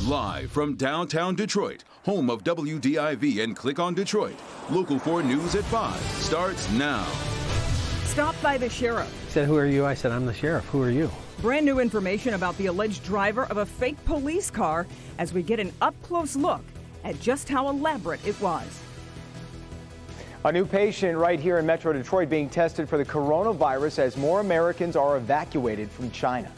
Live from downtown Detroit, home of WDIV and Click on Detroit, Local 4 News at 5 starts now. Stopped by the sheriff. He said, "Who are you?" I said, "I'm the sheriff. Who are you?" Brand new information about the alleged driver of a fake police car as we get an up-close look at just how elaborate it was. A new patient right here in Metro Detroit being tested for the coronavirus as more Americans are evacuated from China.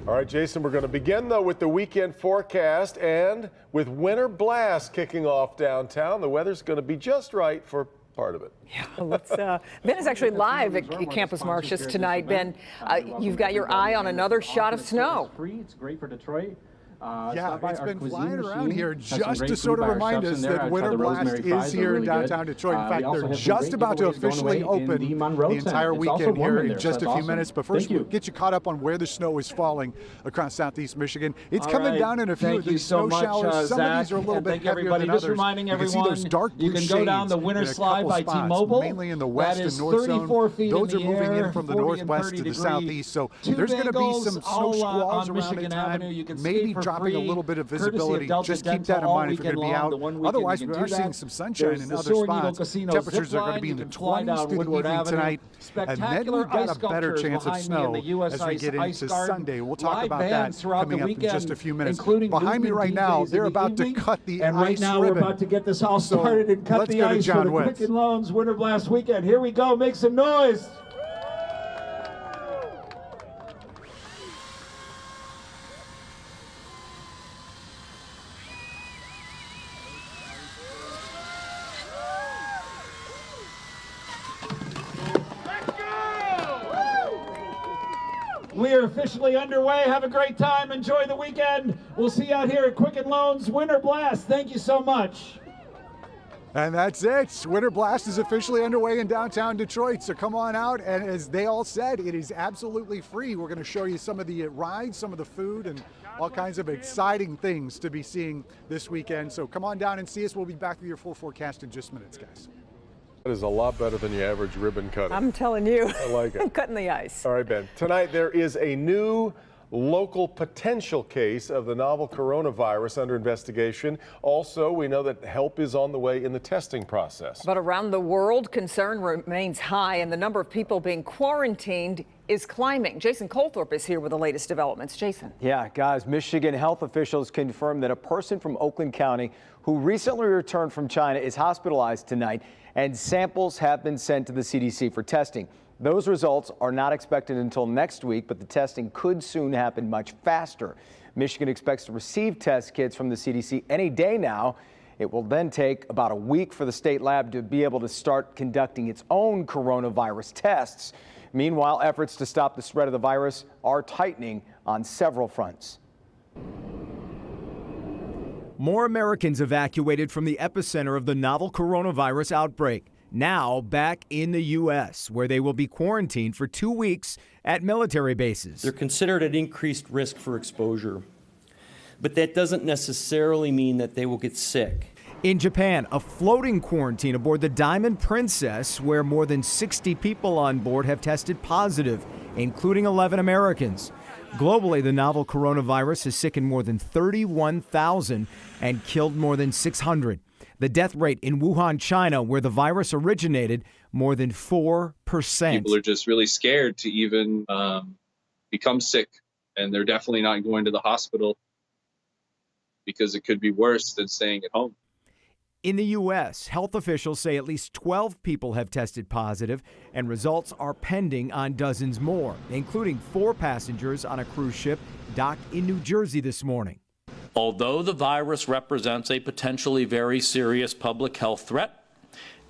All right, Jason, we're going to begin, though, with the weekend forecast and with winter blast kicking off downtown. The weather's going to be just right for part of it. Yeah, let's, Ben is actually live at Campus Martius tonight. Ben, you've got your eye on another shot of snow. It's great for Detroit. Yeah, it's been flying around here just to sort of remind us that Winter Blast is here in downtown Detroit. In fact, they're just about to officially open the entire weekend here in just a few minutes. But first, we'll get you caught up on where the snow is falling across southeast Michigan. It's coming down in a few of these snow showers. Some of these are a little bit heavier than others. Just reminding everyone, those dark blue you can go down the winter slide by T-Mobile. Mainly in the west and north zone. Those are moving in from the northwest to the southeast. So there's going to be some snow squalls around at time, maybe dropping a little bit of visibility. Just keep that in mind if you're going to be out. Otherwise, we are seeing some sunshine in other spots. Temperatures are going to be in the 20s through the evening tonight. And then we've got a better chance of snow as we get into Sunday. We'll talk about that coming up in just a few minutes. Behind me right now, they're about to cut the ice ribbon. And right now, we're about to get this all started and cut the ice for the Quicken Loans Winter Blast Weekend. Here we go. Make some noise. We are officially underway. Have a great time. Enjoy the weekend. We'll see you out here at Quicken Loans Winter Blast. Thank you so much. And that's it. Winter Blast is officially underway in downtown Detroit. So come on out. And as they all said, it is absolutely free. We're going to show you some of the rides, some of the food, and all kinds of exciting things to be seeing this weekend. So come on down and see us. We'll be back with your full forecast in just minutes, guys. That is a lot better than your average ribbon cutting. I'm telling you. I like it. Cutting the ice. All right, Ben. Tonight there is a new local potential case of the novel coronavirus under investigation. Also, we know that help is on the way in the testing process. But around the world, concern remains high, and the number of people being quarantined is climbing. Jason Colthorpe is here with the latest developments. Jason. Yeah, guys, Michigan health officials confirmed that a person from Oakland County who recently returned from China is hospitalized tonight, and samples have been sent to the CDC for testing. Those results are not expected until next week, but the testing could soon happen much faster. Michigan expects to receive test kits from the CDC any day now. It will then take about a week for the state lab to be able to start conducting its own coronavirus tests. Meanwhile, efforts to stop the spread of the virus are tightening on several fronts. More Americans evacuated from the epicenter of the novel coronavirus outbreak. Now back in the U.S., where they will be quarantined for 2 weeks at military bases. They're considered at increased risk for exposure, but that doesn't necessarily mean that they will get sick. In Japan, a floating quarantine aboard the Diamond Princess, where more than 60 people on board have tested positive, including 11 Americans. Globally, the novel coronavirus has sickened more than 31,000 and killed more than 600. The death rate in Wuhan, China, where the virus originated, more than 4%. People are just really scared to even become sick, and they're definitely not going to the hospital because it could be worse than staying at home. In the U.S., health officials say at least 12 people have tested positive, and results are pending on dozens more, including 4 passengers on a cruise ship docked in New Jersey this morning. Although the virus represents a potentially very serious public health threat,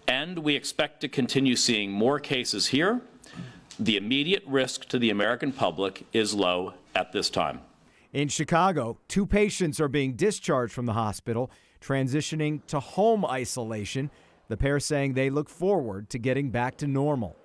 and we expect to continue seeing more cases here, the immediate risk to the American public is low at this time. In Chicago, 2 patients are being discharged from the hospital, transitioning to home isolation. The pair saying they look forward to getting back to normal.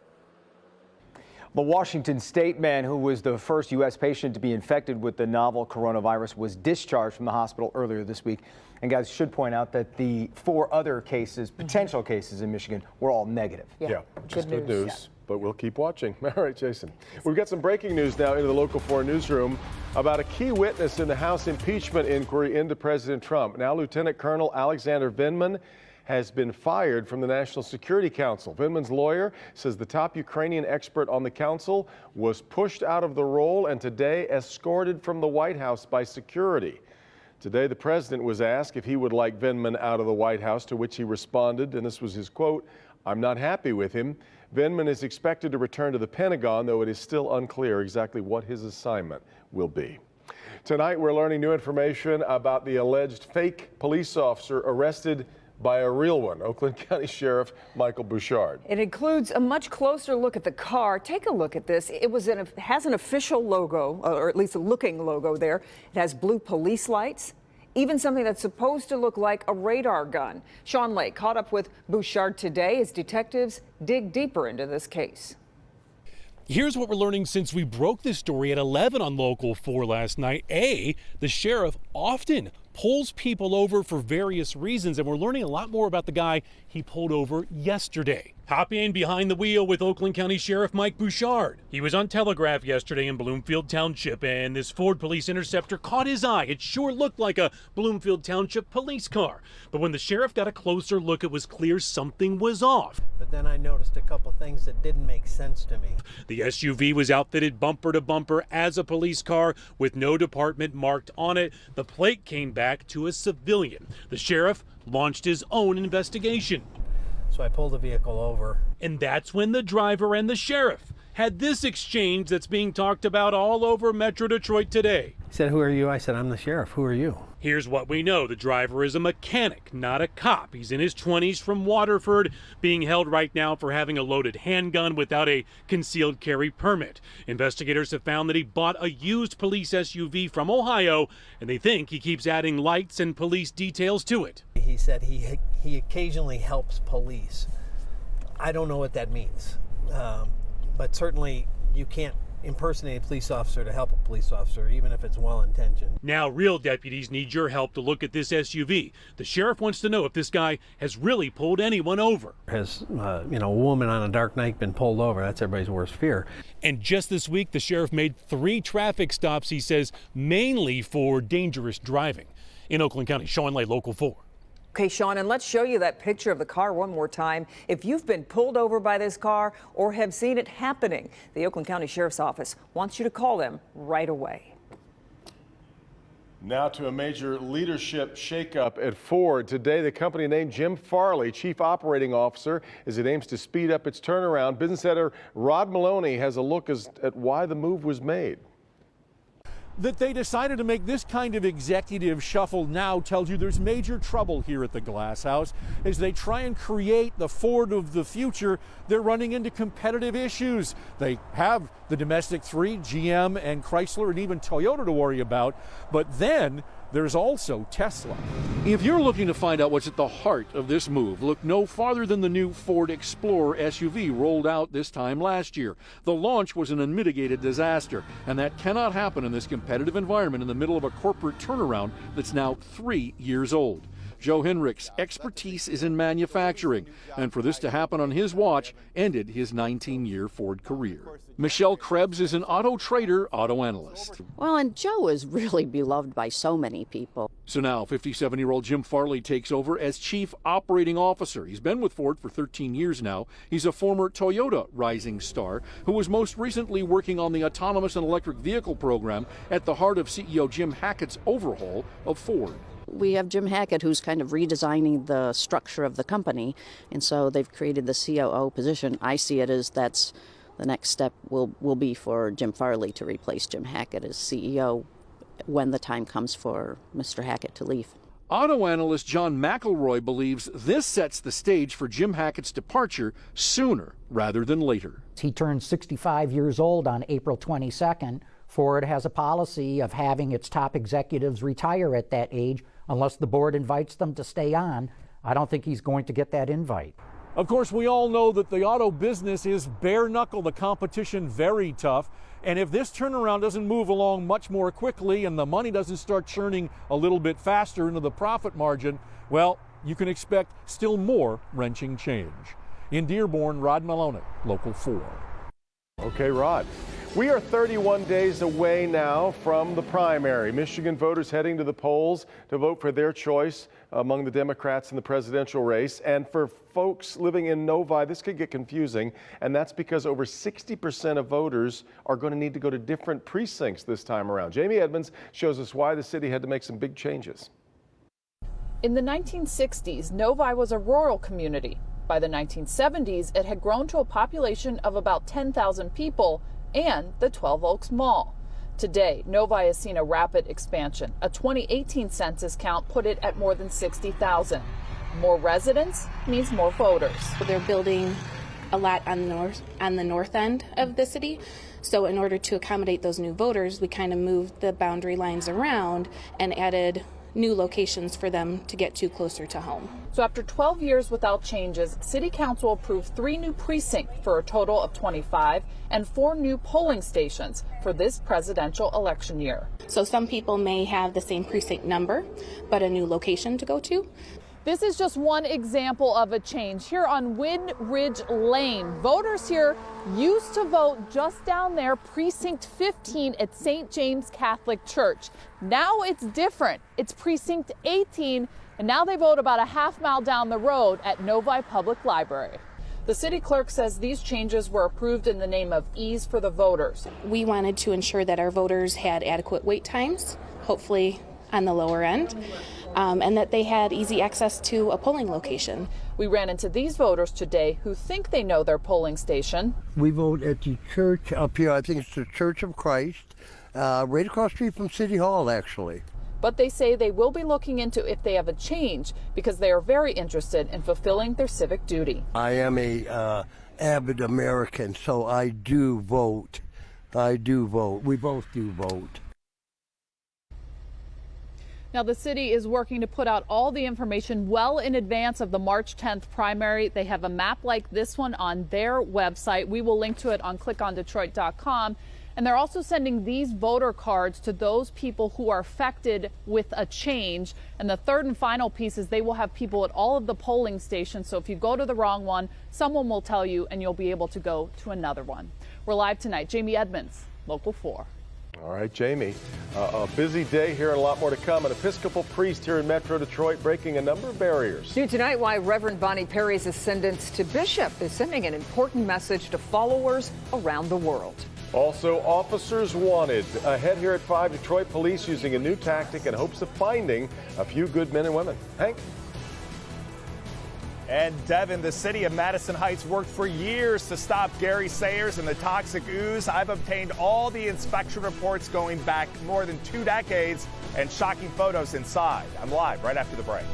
The Washington State man who was the first U.S. patient to be infected with the novel coronavirus was discharged from the hospital earlier this week. And guys, should point out that the 4 other cases, potential cases in Michigan, were all negative. Yeah, which is good news. but we'll keep watching. All right, Jason. We've got some breaking news now into the Local 4 newsroom about a key witness in the House impeachment inquiry into President Trump. Now, Lieutenant Colonel Alexander Vindman has been fired from the National Security Council. Vindman's lawyer says the top Ukrainian expert on the council was pushed out of the role and today escorted from the White House by security. Today, the president was asked if he would like Vindman out of the White House, to which he responded, and this was his quote, "I'm not happy with him." Vindman is expected to return to the Pentagon, though it is still unclear exactly what his assignment will be. Tonight, we're learning new information about the alleged fake police officer arrested by a real one, Oakland County Sheriff Michael Bouchard. It includes a much closer look at the car. Take a look at this. It has an official logo, or at least a looking logo there. It has blue police lights, even something that's supposed to look like a radar gun. Sean Lake caught up with Bouchard today as detectives dig deeper into this case. Here's what we're learning since we broke this story at 11 on Local 4 last night. The sheriff often pulls people over for various reasons, and we're learning a lot more about the guy he pulled over yesterday. Hopping behind the wheel with Oakland County Sheriff Mike Bouchard. He was on Telegraph yesterday in Bloomfield Township, and this Ford Police Interceptor caught his eye. It sure looked like a Bloomfield Township police car. But when the sheriff got a closer look, it was clear something was off. But then I noticed a couple things that didn't make sense to me. The SUV was outfitted bumper to bumper as a police car with no department marked on it. The plate came back to a civilian. The sheriff launched his own investigation. So I pulled the vehicle over. And that's when the driver and the sheriff had this exchange that's being talked about all over Metro Detroit today. He said, "Who are you?" I said, "I'm the sheriff. Who are you?" Here's what we know. The driver is a mechanic, not a cop. He's in his 20s from Waterford, being held right now for having a loaded handgun without a concealed carry permit. Investigators have found that he bought a used police SUV from Ohio, and they think he keeps adding lights and police details to it. He said he occasionally helps police. I don't know what that means, but certainly you can't impersonate a police officer to help a police officer, even if it's well-intentioned. Now real deputies need your help to look at this SUV. The sheriff wants to know if this guy has really pulled anyone over. Has a woman on a dark night been pulled over? That's everybody's worst fear. And just this week, the sheriff made 3 traffic stops, he says, mainly for dangerous driving. In Oakland County, Sean Lay, Local 4. Okay, Sean, and let's show you that picture of the car one more time. If you've been pulled over by this car or have seen it happening, the Oakland County Sheriff's Office wants you to call them right away. Now to a major leadership shakeup at Ford. Today, the company named Jim Farley Chief Operating Officer as it aims to speed up its turnaround. Business editor Rod Maloney has a look at why the move was made. That they decided to make this kind of executive shuffle now tells you there's major trouble here at the Glass House. As they try and create the Ford of the future, they're running into competitive issues. They have the domestic 3, GM and Chrysler and even Toyota to worry about, but then there's also Tesla. If you're looking to find out what's at the heart of this move, look no farther than the new Ford Explorer SUV rolled out this time last year. The launch was an unmitigated disaster, and that cannot happen in this competitive environment in the middle of a corporate turnaround that's now 3 years old. Joe Henrich's expertise is in manufacturing, and for this to happen on his watch ended his 19-year Ford career. Michelle Krebs is an auto trader, auto analyst. Well, and Joe is really beloved by so many people. So now 57-year-old Jim Farley takes over as Chief Operating Officer. He's been with Ford for 13 years now. He's a former Toyota rising star who was most recently working on the autonomous and electric vehicle program at the heart of CEO Jim Hackett's overhaul of Ford. We have Jim Hackett, who's kind of redesigning the structure of the company, and so they've created the COO position. I see it as that's the next step will be for Jim Farley to replace Jim Hackett as CEO when the time comes for Mr. Hackett to leave. Auto analyst John McElroy believes this sets the stage for Jim Hackett's departure sooner rather than later. He turned 65 years old on April 22nd. Ford has a policy of having its top executives retire at that age unless the board invites them to stay on. I don't think he's going to get that invite. Of course, we all know that the auto business is bare knuckle, the competition very tough. And if this turnaround doesn't move along much more quickly and the money doesn't start churning a little bit faster into the profit margin, well, you can expect still more wrenching change. In Dearborn, Rod Malone, Local 4. Okay, Rod. We are 31 days away now from the primary. Michigan voters heading to the polls to vote for their choice among the Democrats in the presidential race. And for folks living in Novi, this could get confusing. And that's because over 60% of voters are going to need to go to different precincts this time around. Jamie Edmonds shows us why the city had to make some big changes. In the 1960s, Novi was a rural community. By the 1970s, it had grown to a population of about 10,000 people and the 12 Oaks Mall. Today, Novi has seen a rapid expansion. A 2018 census count put it at more than 60,000. More residents means more voters. They're building a lot on the north end of the city. So in order to accommodate those new voters, we kind of moved the boundary lines around and added new locations for them to get to closer to home. So after 12 years without changes, City Council approved 3 new precincts for a total of 25 and 4 new polling stations for this presidential election year. So some people may have the same precinct number, but a new location to go to. This is just one example of a change. Here on Wind Ridge Lane, voters here used to vote just down there, precinct 15 at St. James Catholic Church. Now it's different. It's precinct 18, and now they vote about a half-mile down the road at Novi Public Library. The city clerk says these changes were approved in the name of ease for the voters. We wanted to ensure that our voters had adequate wait times, hopefully on the lower end, and that they had easy access to a polling location. We ran into these voters today who think they know their polling station. We vote at the church up here. I think it's the Church of Christ, right across the street from City Hall, actually. But they say they will be looking into if they have a change because they are very interested in fulfilling their civic duty. I am a avid American, so I do vote. I do vote. We both do vote. Now, the city is working to put out all the information well in advance of the March 10th primary. They have a map like this one on their website. We will link to it on clickondetroit.com. And they're also sending these voter cards to those people who are affected with a change. And the third and final piece is they will have people at all of the polling stations. So if you go to the wrong one, someone will tell you and you'll be able to go to another one. We're live tonight. Jamie Edmonds, Local 4. All right, Jamie, a busy day here and a lot more to come. An Episcopal priest here in Metro Detroit breaking a number of barriers. New tonight, why Reverend Bonnie Perry's ascendance to bishop is sending an important message to followers around the world. Also, officers wanted. Ahead here at 5, Detroit police using a new tactic in hopes of finding a few good men and women. Hank? And Devin, the city of Madison Heights worked for years to stop Gary Sayers and the toxic ooze. I've obtained all the inspection reports going back more than 2 decades and shocking photos inside. I'm live right after the break.